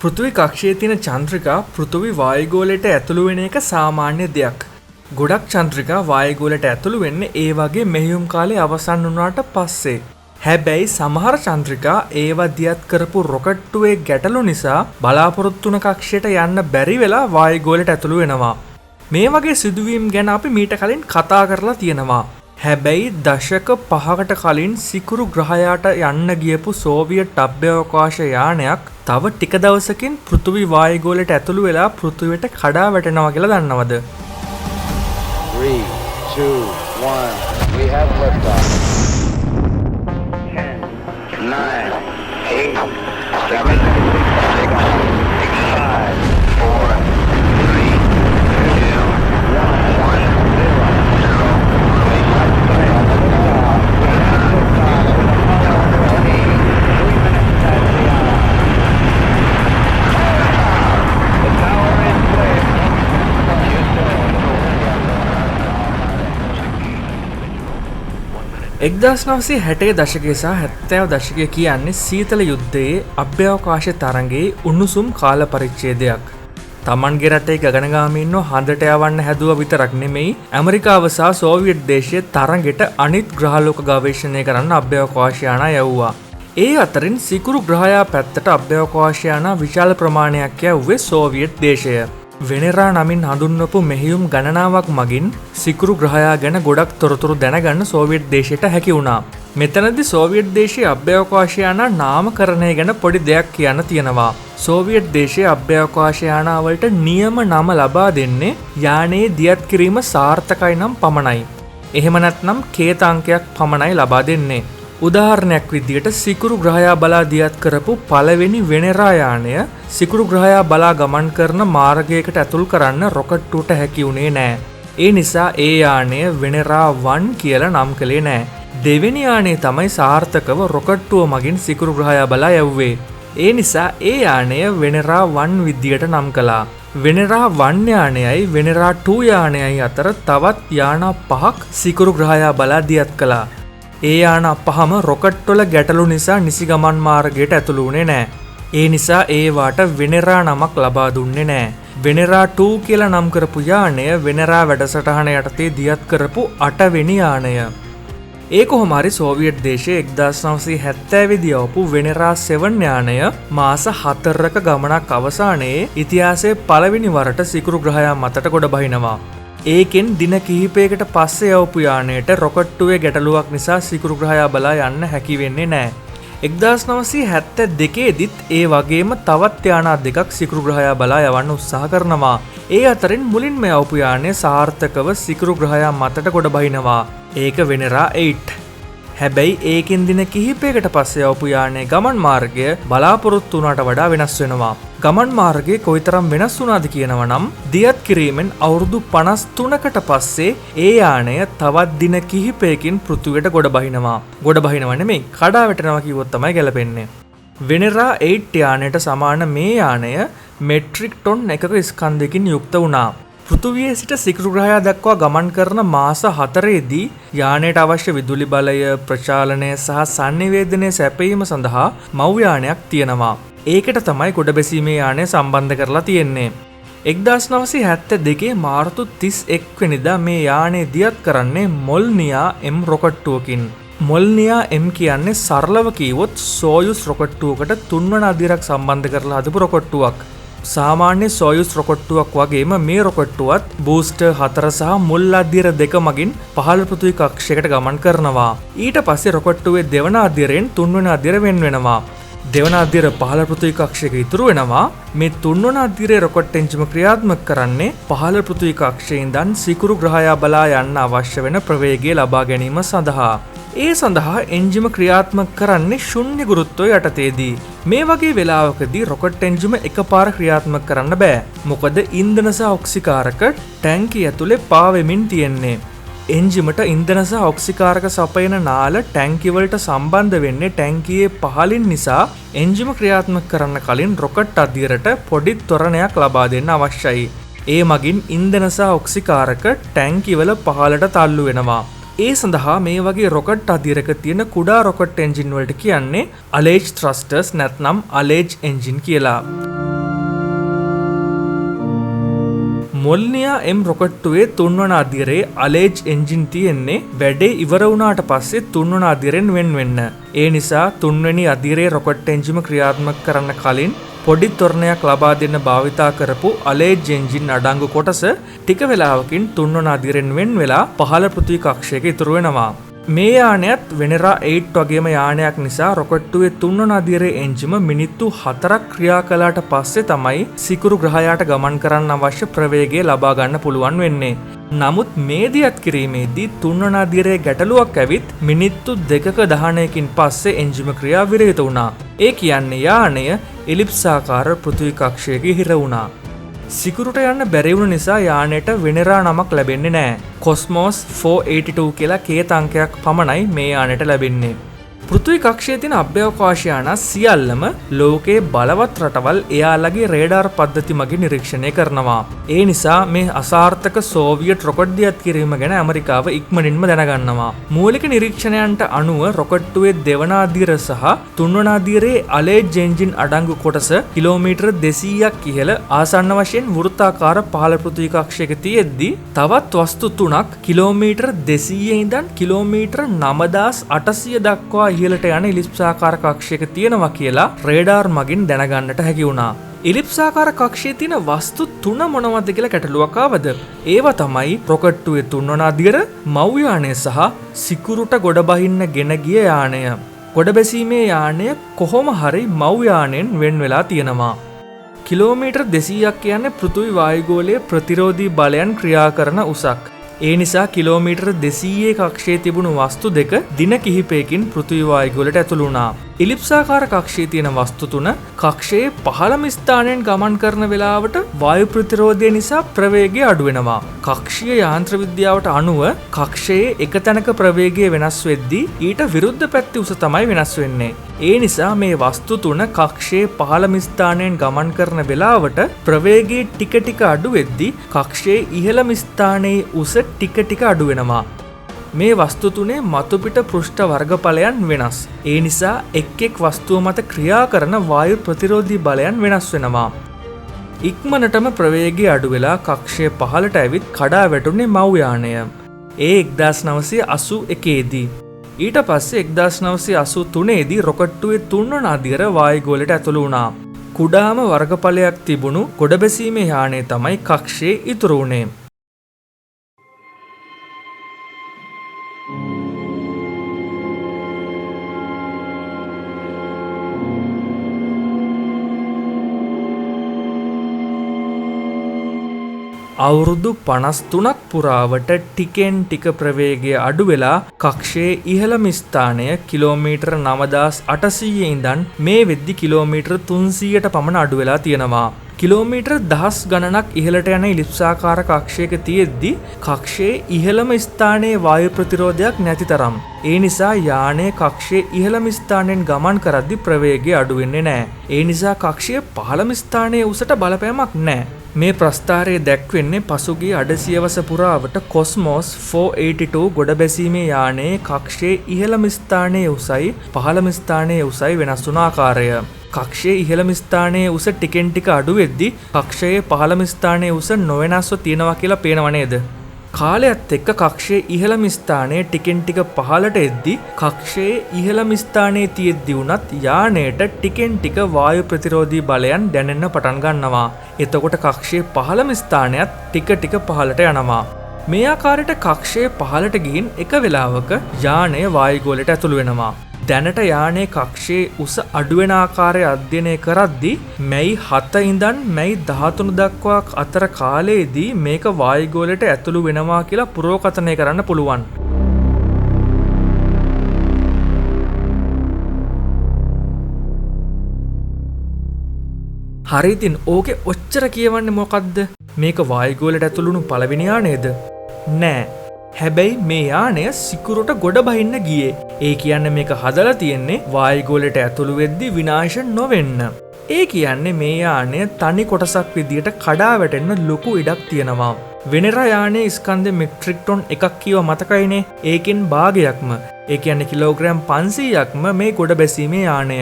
පෘථිවි කක්ෂයේ තියෙන චන්ද්‍රිකා පෘථිවි වායුගෝලයට ඇතුළු වෙන එක සාමාන්‍ය දෙයක්. ගොඩක් චන්ද්‍රිකා වායුගෝලයට ඇතුළු වෙන්නේ ඒ වගේ මෙහෙයුම් කාලේ අවසන් වුණාට පස්සේ. හැබැයි සමහර චන්ද්‍රිකා ඒව දියත් කරපු රොකට්ටුවේ ගැටලු නිසා බලාපොරොත්තු වුණ කක්ෂයට යන්න බැරි වෙලා වායුගෝලයට ඇතුළු වෙනවා. මේ වගේ සිදුවීම් ගැන අපි මීට කලින් කතා කරලා තියෙනවා. හැබැයි දශක 5කට කලින් සිකුරු ග්‍රහයාට යන්න ගියපු සෝවියට් අභ්‍යවකාශ යානයක් තව ටික දවසකින් පෘථිවි වායුගෝලයට ඇතුළු වෙලා පෘථිවියට කඩා වැටෙනවා කියලා දන්නවද? 3, 2, 1 we have liftoff. 10, 9, 8, 7, 6, 5, 4, 3, 2, 1, 1960 දශකයේ සහ 70 දශකයේ කියන්නේ සීතල යුද්ධයේ අභ්‍යවකාශ තරංගයේ උණුසුම් කාල පරිච්ඡේදයක්. තමන්ගේ රටේ ගගනගාමීන්ව හඳට යවන්න හැදුවා විතරක් නෙමෙයි ඇමරිකාව සහ සෝවියට් දේශයේ තරඟෙට අනිත් ග්‍රහලෝක ගවේෂණය කරන්න අභ්‍යවකාශ යාන යවුවා. ඒ අතරින් සිකුරු ග්‍රහයා පැත්තට අභ්‍යවකාශ යාන විශාල ප්‍රමාණයක් යවුවේ සෝවියට් දේශය. වෙනෙරා නමින් හඳුන්වපු මෙහෙයුම් ගණනාවක් මගින් සිකුරු ග්‍රහයා ගැන ගොඩක් තොරතුරු දැනගන්න සෝවියට් දේශයට හැකි වුණා. මෙතනදී සෝවියට් දේශයේ අභ්‍යවකාශ යාන නාමකරණය ගැන පොඩි දෙයක් කියන්න තියෙනවා. සෝවියට් දේශයේ අභ්‍යවකාශ යානවලට නියම නම ලබා දෙන්නේ යානයේ දියත් කිරීම සාර්ථකයි නම් පමණයි. එහෙම නැත්නම් කේත අංකයක් පමණයි ලබා දෙන්නේ. උදාහරණයක් විදියට සිකුරු ග්‍රහයා බලා දියත් කරපු පළවෙනි වෙනෙරා යානය සිකුරු ග්‍රහයා බලා ගමන් කරන මාර්ගයකට ඇතුල් කරන්න රොකට්ටුවට හැකි වුණේ නෑ. ඒ නිසා ඒ යානය වෙනෙරා 1 කියලා නම් කළේ නෑ. දෙවෙනි යානය තමයි සාර්ථකව රොකට්ටුව මගින් සිකුරු ග්‍රහයා බලා යවුවේ. ඒ නිසා ඒ යානය වෙනෙරා 1 විදියට නම් කළා. වෙනෙරා 1 යානයයි වෙනෙරා 2 යානයයි අතර තවත් යාන 5ක් සිකුරු ග්‍රහයා බලා දියත් කළා. ඒ යාන පහම රොකට්වල ගැටලු නිසා නිසි ගමන් මාර්ගයට ඇතුළු වුණේ නෑ. ඒ නිසා ඒවාට වෙනෙරා නමක් ලබා දුන්නේ නෑ. වෙනෙරා 2 කියලා නම් කරපු යානය වෙනෙරා වැඩසටහන යටතේ දියත් කරපු 8 වෙනි යානය. ඒ කොහොම හරි සෝවියට් දේශයේ 1970 දී යවපු වෙනෙරා 7 යානය මාස 4ක ගමනක් අවසානයේ ඉතිහාසයේ පළවෙනි වරට සිකුරු ග්‍රහයා මතට ගොඩ බහිනවා. ඒකෙන් දින කිහිපයකට පස්සේ යවපු යානයට රොකට්ටුවේ ගැටලුවක් නිසා සිකුරු ග්‍රහයා බලා යන්න හැකි වෙන්නේ නැහැ. 1972 දිත් ඒ වගේම තවත් යානා දෙකක් සිකුරු ග්‍රහයා බලා යවන්න උත්සාහ කරනවා. ඒ අතරින් මුලින්ම යවපු යානය සාර්ථකව සිකුරු ග්‍රහයා මතට ගොඩ බහිනවා. ඒක වෙනෙරා 8. හැබැයි ඒකෙන් දින කිහිපයකට පස්සේ යවපු යානයේ ගමන් මාර්ගය බලාපොරොත්තු වුණාට වඩා වෙනස් වෙනවා. ගමන් මාර්ගය කොයිතරම් වෙනස් වුණාද කියනවා නම් දියත් කිරීමෙන් අවුරුදු 53කට පස්සේ ඒ යානය තවත් දින කිහිපයකින් පෘථිවියට ගොඩ බහිනවා. ගොඩ බහිනව නෙමෙයි කඩා වැටෙනවා කිව්වොත් තමයි ගැලපෙන්නේ. වෙනෙරා 8 යානයට සමාන මේ යානය මෙට්‍රික් ටොන් එකක ස්කන්ධයකින් යුක්ත වුණා. පෘථිවියේ සිට සිකුරු ග්‍රහයා දක්වා ගමන් කරන මාස 4ේදී යානයට අවශ්‍ය විදුලි බලය, ප්‍රචාලනය සහ sannivedanaya සැපයීම සඳහා මව් යානයක් තියෙනවා. ඒකට තමයි ගොඩ බැසීමේ යානය සම්බන්ධ කරලා තියෙන්නේ. 1972 මාර්තු 31 වෙනිදා මේ යානය දියත් කරන්නේ මොල්නියා M රොකට්ටුවකින්. මොල්නියා M කියන්නේ සරලව කිව්වොත් සෝයුස් රොකට්ටුවකට 3 වන අදියරක් සම්බන්ධ කරලා හදපු රොකට්ටුවක්. සාමාන්‍ය සෝයුස් රොකට්ටුවක් වගේම මේ රොකට්ටුවත් බූස්ටර් 4 සහ මුල් අදියර 2 මගින් පහළ පෘථිවි කක්ෂයකට ගමන් කරනවා. ඊට පස්සේ රොකට්ටුවේ දෙවන අදියරෙන් 3 වෙනි අදියර වෙන් වෙනවා. දෙවන අදියර පහළ පෘථිවි කක්ෂයක ඉතුරු වෙනවා. මේ 3 වන අදියරේ රොකට් එන්ජිම ක්‍රියාත්මක කරන්නේ පහළ පෘථිවි කක්ෂයේ ඉඳන් සිකුරු ග්‍රහයා බලා යන්න අවශ්‍ය වෙන ප්‍රවේගය ලබා ගැනීම සඳහා. ඒ සඳහා එන්ජිම ක්‍රියාත්මක කරන්නේ ශුන්‍ය ගුරුත්වය යටතේදී. මේ වගේ වෙලාවකදී රොකට් එන්ජිම එකපාර ක්‍රියාත්මක කරන්න බෑ. මොකද ඉන්ධන සහ ඔක්සිකාරක ටැංකිය ඇතුලේ පාවෙමින් තියෙන්නේ. එන්ජිමට ඉන්ධන සහ ඔක්සිකාරක සපයන නාල ටැංකිය වලට සම්බන්ධ වෙන්නේ ටැංකියේ පහළින් නිසා එන්ජිම ක්‍රියාත්මක කරන්න කලින් රොකට් අදියරට පොඩි ත්වරණයක් ලබා දෙන්න අවශ්‍යයි. ඒ මගින් ඉන්ධන සහ ඔක්සිකාරක ටැංකිය වල පහළට තල්ලු වෙනවා. ඒ සඳහා මේ වගේ රොකට් අදියරක තියෙන කුඩා රොකට් එන්ජින් වලට කියන්නේ අලේජ් ත්‍රස්ටර්ස් නැත්නම් අලේජ් එන්ජින් කියලා. මොල්නියා M රොකට්ටුවේ 3 වන අදියරේ අලේජ් එන්ජින් තියෙන්නේ වැඩේ ඉවර වුණාට පස්සේ 3 වන අදියරෙන් වෙන්න. ඒ නිසා 3 වෙනි අදියරේ රොකට් එන්ජිම ක්‍රියාත්මක කරන්න කලින් පොඩි තොරණයක් ලබා දෙන්න භාවිතා කරපු අලේජ් එන්ජින් අඩංගු කොටස ටික වෙලාවකින් 3 වන අදියරෙන් වෙන් වෙලා පහළ පෘථිවි කක්ෂයක ඉතුරු වෙනවා. මේ යානයත් වෙනෙරා 8 වගේම යානයක් නිසා රොකට්ටුවේ 3 වන අදියරේ එන්ජිම මිනිත්තු 4ක් ක්‍රියා කළාට පස්සේ තමයි සිකුරු ග්‍රහයාට ගමන් කරන්න අවශ්‍ය ප්‍රවේගය ලබා ගන්න පුළුවන් වෙන්නේ. නමුත් මේ දියත් කිරීමේදී 3 වන අදියරේ ගැටලුවක් ඇවිත් මිනිත්තු 2ක දහනයකින් පස්සේ එන්ජිම ක්‍රියා විරහිත වුණා. ඒ කියන්නේ යානය එලිප්සාකාර පෘථිවි කක්ෂයක හිර වුණා. සිකුරුට යන්න බැරි වුණ නිසා යානයට වෙනෙරා නමක් ලැබෙන්නේ නැහැ. කොස්මෝස් 482 කියලා කේත අංකයක් පමණයි මේ යානයට ලැබෙන්නේ. පෘථිවි කක්ෂයේ තියෙන අභ්‍යවකාශ යාන සියල්ලම ලෝකයේ බලවත් රටවල් එයාලගේ රේඩාර් පද්ධති මගින් නිරීක්ෂණය කරනවා. ඒ නිසා මේ අසාර්ථක සෝවියට් රොකට් දියත් කිරීම ගැන ඇමරිකාව ඉක්මනින්ම දැනගන්නවා. මූලික නිරීක්ෂණයන්ට අනුව රොකට්ටුවේ දෙවන අදියර සහ තුන්වන අදියරේ අලේජ් එන්ජින් අඩංගු කොටස කිලෝමීටර් 200ක් ඉහළ ආසන්න වශයෙන් වෘත්තාකාර පහළ පෘථිවි කක්ෂයක තියෙද්දී තවත් වස්තු තුනක් කිලෝමීටර් 200 ඉඳන් කිලෝමීටර් 9800 දක්වා ඉහළට යන ඉලිප්සාකාර කක්ෂයක තියෙනවා කියලා රේඩාර් මගින් දැනගන්නට හැකි වුණා. ඉලිප්සාකාර කක්ෂයේ තියෙන වස්තු තුන මොනවද කියලා ගැටලුවක් ආවද? ඒවා තමයි රොකට්ටුවේ 3 වන අදියර, මව් යානය සහ සිකුරුට ගොඩ බහින්න ගෙන ගිය යානය. ගොඩ බැසීමේ යානය කොහොම හරි මව් යානයෙන් වෙන් වෙලා තියෙනවා. කිලෝමීටර් 200ක් කියන්නේ පෘථිවි වායුගෝලයේ ප්‍රතිරෝධී බලයන් ක්‍රියා කරන උසක්. ඒ නිසා කිලෝමීටර් 200 කක්ෂයේ තිබුණු වස්තු දෙක දින කිහිපයකින් පෘථිවි වායුගෝලයට ඇතුළු වුණා. ඉලිප්සාකාර කක්ෂයේ තියෙන වස්තු තුන කක්ෂයේ පහළම ස්ථානයෙන් ගමන් කරන වෙලාවට වායු ප්‍රතිරෝධය නිසා ප්‍රවේගය අඩු වෙනවා. කක්ෂීය යාන්ත්‍ර විද්‍යාවට අනුව කක්ෂයේ එක තැනක ප්‍රවේගය වෙනස් වෙද්දී ඊට විරුද්ධ පැත්තේ උස තමයි වෙනස් වෙන්නේ. ඒ නිසා මේ වස්තු තුන කක්ෂයේ පහළම ස්ථානයෙන් ගමන් කරන වෙලාවට ප්‍රවේගය ටික ටික අඩු වෙද්දී කක්ෂයේ ඉහළම ස්ථානයේ උස ටික ටික අඩු වෙනවා. මේ වස්තු තුනේ මතුපිට පෘෂ්ඨ වර්ගඵලයන් වෙනස්. ඒ නිසා එක් එක් වස්තුව මත ක්‍රියා කරන වායු ප්‍රතිරෝධී බලයන් වෙනස් වෙනවා. ඉක්මනටම ප්‍රවේගය අඩු වෙලා කක්ෂයේ පහළට ඇවිත් කඩා වැටුනේ මව් යානය. ඒ 1981 දී. ඊට පස්සේ 1983 දී රොකට්ටුවේ 3 වන අදියර වායුගෝලයට ඇතුළු වුණා. කුඩාම වර්ගඵලයක් තිබුණු ගොඩබැසීමේ යානය තමයි කක්ෂයේ ඉතුරු වුණේ. අවුරුදු 53ක් පුරාවට ටිකෙන් ටික ප්‍රවේගය අඩු වෙලා කක්ෂයේ ඉහළම ස්ථානය කිලෝමීටර් 9800 ඉඳන් මේ වෙද්දි කිලෝමීටර් 300ට පමණ අඩු වෙලා තියෙනවා. කිලෝමීටර් දහස් ගණනක් ඉහළට යන ඉලිප්සාකාර කක්ෂයක තියෙද්දි කක්ෂයේ ඉහළම ස්ථානයේ වායු ප්‍රතිරෝධයක් නැති තරම්. ඒ නිසා යානයේ කක්ෂයේ ඉහළම ස්ථානයෙන් ගමන් කරද්දි ප්‍රවේගය අඩු වෙන්නේ නැහැ. ඒ නිසා කක්ෂයේ පහළම ස්ථානයේ උසට බලපෑමක් නැහැ. මේ ප්‍රස්ථාරයේ දැක්වෙන්නේ පසුගිය අඩ සියවස පුරාවට කොස්මෝස් 482 ගොඩ බැසීමේ යානයේ කක්ෂයේ ඉහළම ස්ථානයේ උසයි පහළම ස්ථානයේ උසයි වෙනස් වුණ ආකාරය. කක්ෂයේ ඉහළම ස්ථානයේ උස ටිකෙන් ටික අඩු වෙද්දී කක්ෂයේ පහළම ස්ථානයේ උස නොවෙනස්ව තියෙනවා කියලා පේනව නේද? කාලයත් එක්ක කක්ෂයේ ඉහළම ස්ථානයේ ටිකෙන් ටික පහළට එද්දී කක්ෂයේ ඉහළම ස්ථානයේ තියෙද්දී වුණත් යානයට ටිකෙන් ටික වායු ප්‍රතිරෝධී බලයන් දැනෙන්න පටන් ගන්නවා. එතකොට කක්ෂයේ පහළම ස්ථානයත් ටික ටික පහළට යනවා. මේ ආකාරයට කක්ෂයේ පහළට ගිහින් එක වෙලාවක යානය වායුගෝලයට ඇතුළු වෙනවා. දැනට යානයේ කක්ෂයේ උස අඩු වෙන ආකාරය අධ්‍යයනය කරද්දී මැයි 7 ඉඳන් මැයි 13 දක්වා අතර කාලයේදී මේක වායුගෝලයට ඇතුළු වෙනවා කියලා පුරෝකථනය කරන්න පුළුවන්. හරි ඉතින් ඕකේ ඔච්චර කියවන්නේ මොකද්ද? මේක වායුගෝලයට ඇතුළුණු පළවෙනි යානයේද? නෑ. හැබැයි මේ යානය සිකුරට ගොඩ බහින්න ගියේ. ඒ කියන්නේ මේක හදලා තියෙන්නේ වායුගෝලයට ඇතුළු වෙද්දී විනාශ නොවෙන්න. ඒ කියන්නේ මේ යානය තනි කොටසක් විදියට කඩා වැටෙන්න ලොකු ඉඩක් තියෙනවා. වෙනෙරා යානයේ ස්කන්ධ මෙට්‍රික් ටොන් එකක් කියව මතකයිනේ. ඒකෙන් භාගයක්ම ඒ කියන්නේ කිලෝග්‍රෑම් 500ක්ම මේ ගොඩ බැසීමේ යානය.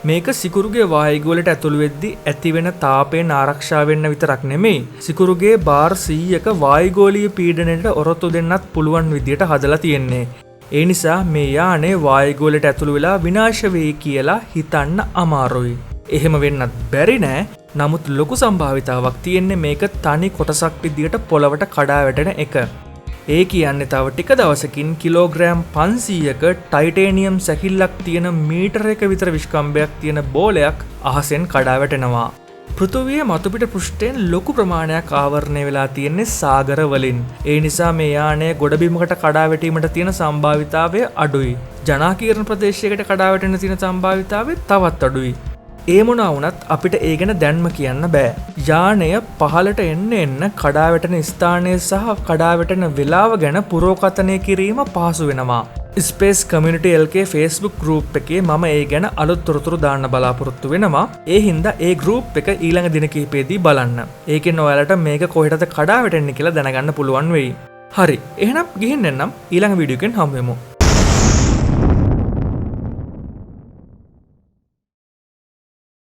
මේක සිකුරුගේ වායුගෝලයට ඇතුළු වෙද්දී ඇතිවෙන තාපයෙන් ආරක්ෂා වෙන්න විතරක් නෙමෙයි, සිකුරුගේ බාර් 100ක වායුගෝලීය පීඩනයට ඔරොත්තු දෙන්නත් පුළුවන් විදියට හදලා තියෙන්නේ. ඒ නිසා මේ යානේ වායුගෝලයට ඇතුළු වෙලා විනාශ වෙයි කියලා හිතන්න අමාරුයි. එහෙම වෙන්නත් බැරි නෑ. නමුත් ලොකු සම්භාවිතාවක් තියෙන්නේ මේක තනි කොටසක් විදියට පොළවට කඩා වැටෙන එක. ඒ කියන්නේ තව ටික දවසකින් කිලෝග්‍රෑම් 500ක ටයිටේනියම් සැකිල්ලක් තියෙන මීටර එක විතර විශ්කම්භයක් තියෙන බෝලයක් අහසෙන් කඩා වැටෙනවා. පෘථුවිය මතුපිට පෘෂ්ඨයෙන් ලොකු ප්‍රමාණයක් ආවරණය වෙලා තියෙන්නේ සාගර වලින්. ඒ නිසා මේ යානය ගොඩබිමකට කඩා වැටීමට තියෙන සම්භාවිතාවය අඩුයි. ජනාකීර්ණ ප්‍රදේශයකට කඩා වැටෙන්න තියෙන සම්භාවිතාවය තවත් අඩුයි. ඒ මොනවා වුණත් අපිට ඒ ගැන දැන්ම කියන්න බෑ. යානය පහළට එන්න කඩා වැටෙන ස්ථානය සහ කඩා වැටෙන වෙලාව ගැන පුරෝකථනය කිරීම පහසු වෙනවා. Space community LK Facebook group එකේ මම ඒ ගැන අලුත් තොරතුරු දාන්න බලාපොරොත්තු වෙනවා. ඒ හින්දා ඒ group එක ඊළඟ දින කිහිපෙදී බලන්න. ඒකෙන් ඔයාලට මේක කොහෙටද කඩා වැටෙන්නේ කියලා දැනගන්න පුළුවන් වෙයි. හරි. එහෙනම් ගිහින් එන්නම් ඊළඟ වීඩියෝ එකෙන් හමු වෙමු.